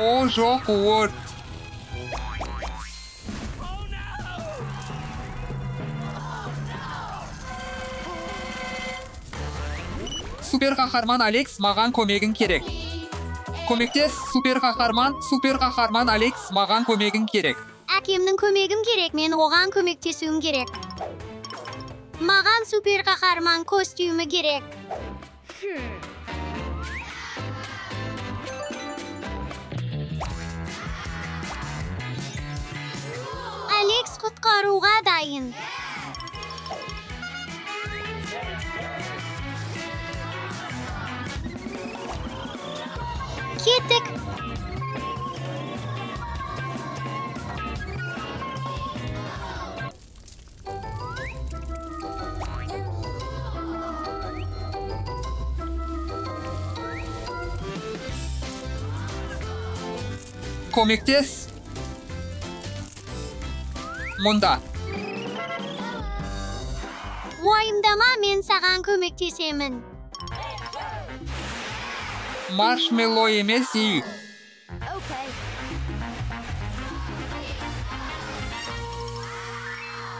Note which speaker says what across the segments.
Speaker 1: O жоқ өрт. Супер қаһарман Алекс, маған көмегің керек. Көмектес, супер қаһарман Алекс, маған көмегің керек.
Speaker 2: Әкемнің көмегім керек, мен оған көмектесуім керек. Маған супер қаһарман костюмі керек. Алекс құтқаруға дайын. Кеттік.
Speaker 1: Көмектес. Мұнда.
Speaker 2: Уайымдама, мен саған көмектесемін.
Speaker 1: Маршмеллоу емес үй.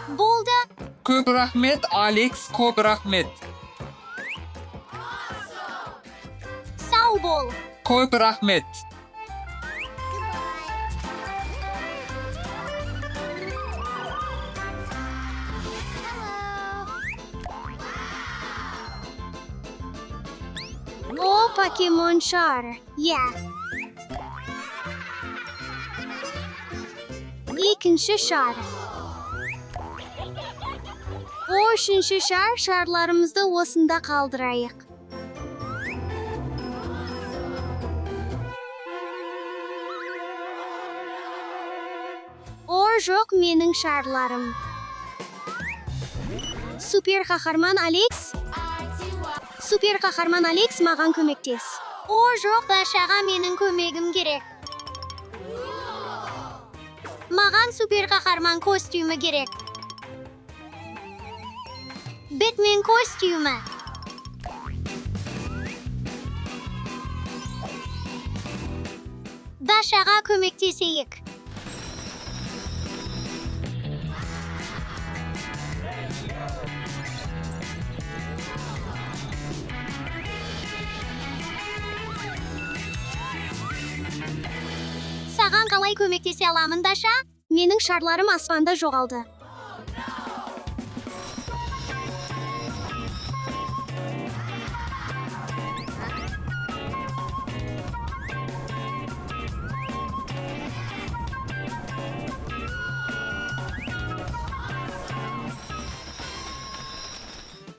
Speaker 2: Болды.
Speaker 1: Көп рахмет, Алекс, көп рахмет.
Speaker 2: Сау бол.
Speaker 1: Көп рахмет.
Speaker 2: О, покемон шар. Екінші шар. О, үшінші шар. Шарларымызды осында қалдырайық. О, жоқ, менің шарларым. Супер қаһарман Алекс. Супер қаһарман Алекс, маған көмектес. О, жоқ, Дашаға менің көмегім керек. Маған супер қаһарман костюмі керек. Бэтмен костюмі. Дашаға көмектесейік. Саған қалай көмектесе аламын, Даша? Менің шарларым аспанда жоғалды.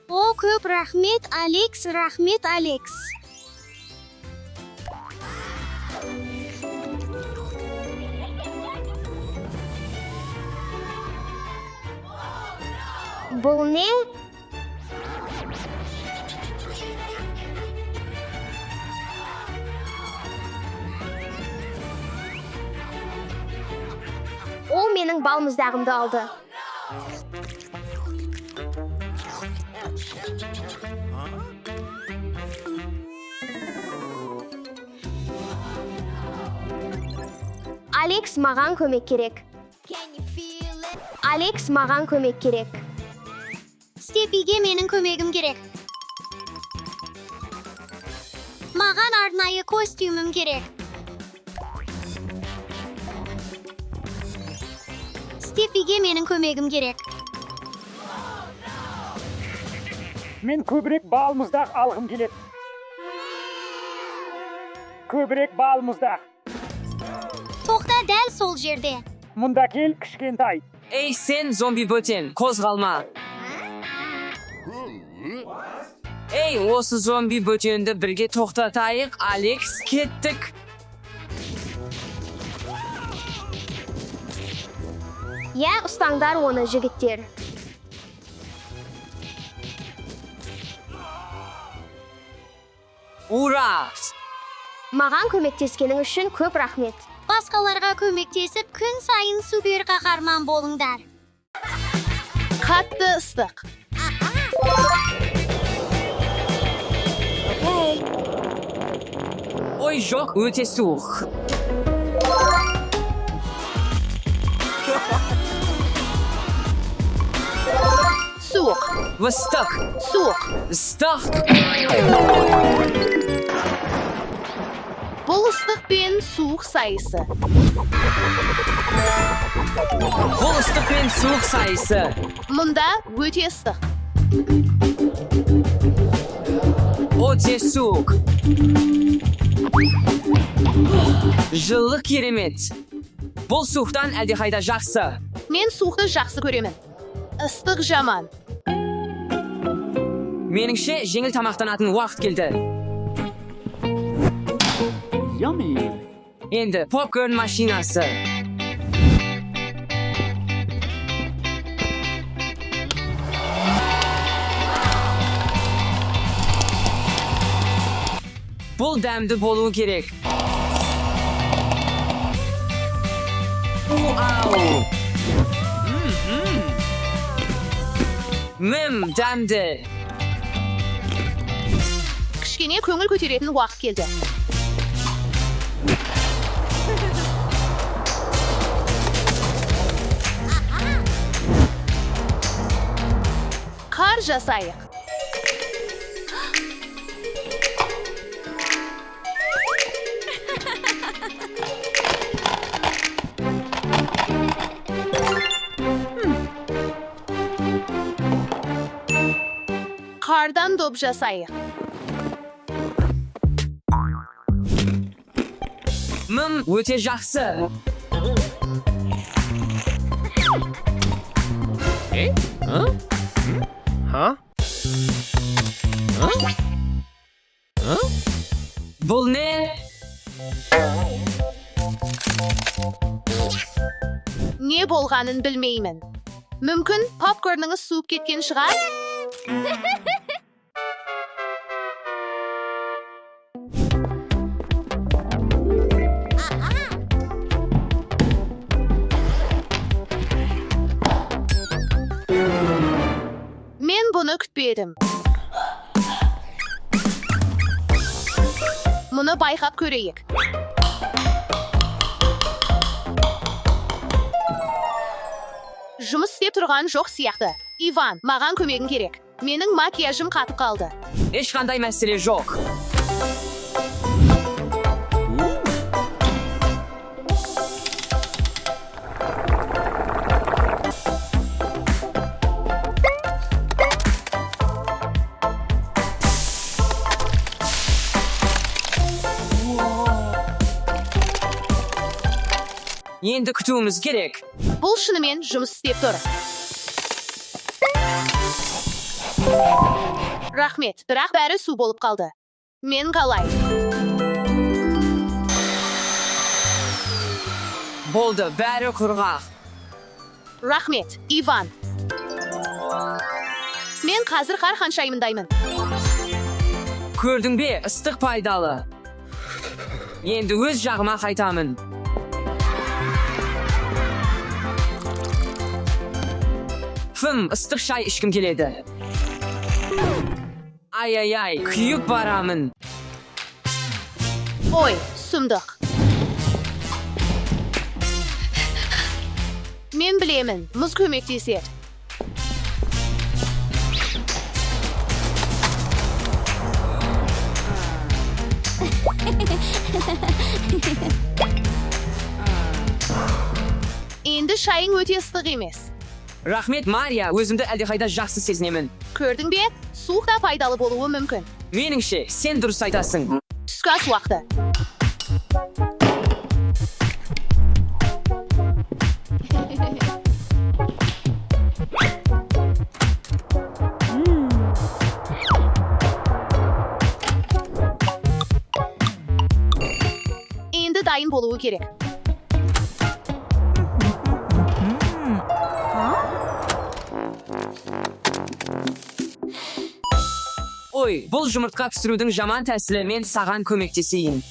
Speaker 2: О, көп рахмет, Алекс, рахмет, Алекс. Бұл не? Ол менің балмұздағымды алды. Алекс, маған көмек керек. Алекс, маған көмек керек. Степиге менің көмегім керек. Маған арнайы костюмім керек. Степиге менің көмегім керек.
Speaker 3: Мен көбірек балмұздақ алғым келеді. Көбірек балмұздақ.
Speaker 2: Тоқта, дәл сол жерде.
Speaker 3: Мұнда кел, кішкентай.
Speaker 4: Ей sen zombi böten, қозғалма. Ей, осы зомби бөтенді бірге тоқтатайық, Алекс, кеттік.
Speaker 2: Ұстаңдар оны, жігіттер.
Speaker 4: Ура!
Speaker 2: Маған көмектескенің үшін көп рахмет. Басқаларға көмектесіп, күн сайын супер қаһарман болыңдар. Қатты ыстық.
Speaker 4: Ой, жоқ, өте суық. Vıstık.
Speaker 2: Soğuk.
Speaker 4: Istık.
Speaker 2: Бұл ыстық пен суық сайысы.
Speaker 4: Бұл ыстық пен суық сайысы.
Speaker 2: Мұнда өте ыстық.
Speaker 4: Өте суық. Жылы керемет. Бұл суықтан әлдеқайда жақсы.
Speaker 2: Мен суықты жақсы көремін. Ыстық жаман.
Speaker 4: Меніңше жеңіл тамақтанатын уақыт келді.
Speaker 3: Yummy.
Speaker 4: Енді попкорн машинасы. Бұл дәмді болуы керек. Уау! Дәмді.
Speaker 2: Кішкене көңіл көтеретін уақыт келді. Қар жасайық. Қардан доп жасайық.
Speaker 4: Өте жақсы. Бұл не?
Speaker 2: Не болғанын білмеймін. Мүмкін попкорныңыз суып кеткен шығар? Мен бұны күтпедім. Мұны байқап көрейік. Жұмыс істеп тұрған жоқ сияқты. Иван, маған көмегің керек. Менің макияжым қатып қалды.
Speaker 4: Ешқандай мәселе жоқ. Енді күтуіміз керек.
Speaker 2: Бұл шынымен жұмыс істеп тұр. Рахмет, бірақ бәрі су болып қалды. Мен қалай?
Speaker 4: Болды, бәрі құрғақ.
Speaker 2: Рахмет, Иван. Мен қазір қар ханшайымындаймын.
Speaker 4: Көрдің бе, ыстық пайдалы. Енді өз жағыма қайтамын. Ыстық шай ішкім келеді. Ай, күйіп барамын.
Speaker 2: Ой, сұмдық. Мен білемін, мұз көмектеседі. Енді шайың өте ыстық емес.
Speaker 4: Рахмет, Мария, өзімді әлдеқайда жақсы сезінемін.
Speaker 2: Көрдің бе? Суық та пайдалы болуы мүмкін.
Speaker 4: Меніңше, сен дұрыс айтасың.
Speaker 2: Түскі ас уақыты. Енді дайын болуы керек.
Speaker 4: Ой, бұл жұмыртқа пісірудің жаман тәсілі, мен саған көмектесейін.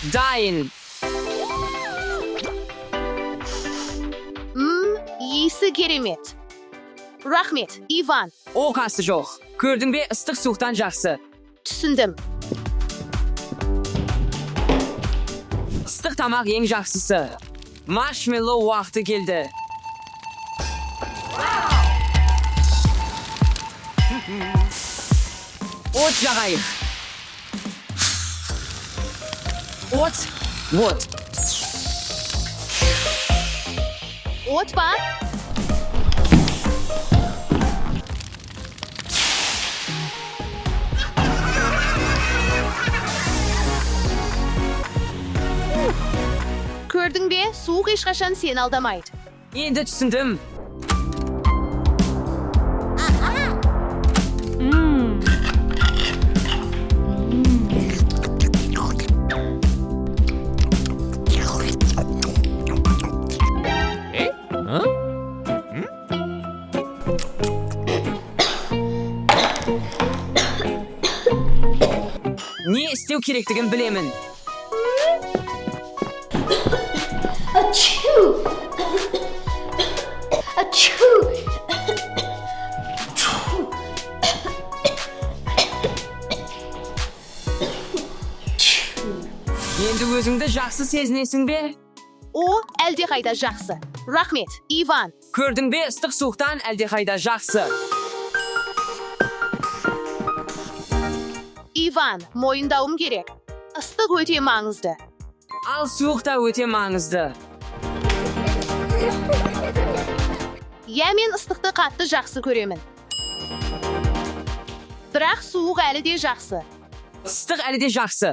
Speaker 4: Дайын.
Speaker 2: Есі керемет. Рахмет, Иван.
Speaker 4: Оқасы жоқ. Көрдің бе, ыстық суықтан жақсы.
Speaker 2: Түсіндім.
Speaker 4: Isıtıq tamaq eng yaxşısı. Marshmallow vaqti keldi. O't yağayıq. O't. Вот.
Speaker 5: O't var. Gördün be, soğuk hiç kaşan seni aldamaydı.
Speaker 4: Endi tushundim. Ne istiyor kerakligini bilaman.
Speaker 2: Achoo! Achoo!
Speaker 4: Endi o'zingda yaxshi seznasan be.
Speaker 5: O, elde qayda жақсы. Rahmet, Ivan.
Speaker 4: Ko'rding be, issiq sovuqdan aldehayda yaxshi.
Speaker 5: Ivan, moyundavum gerek. Islık öte mаңызды.
Speaker 4: Al sovuqda o'ta mаңызды.
Speaker 5: Ya men ıslıqты қатты жақсы көремін. Бірақ суық әлі де жақсы.
Speaker 4: Issiq әлі де yaxshi.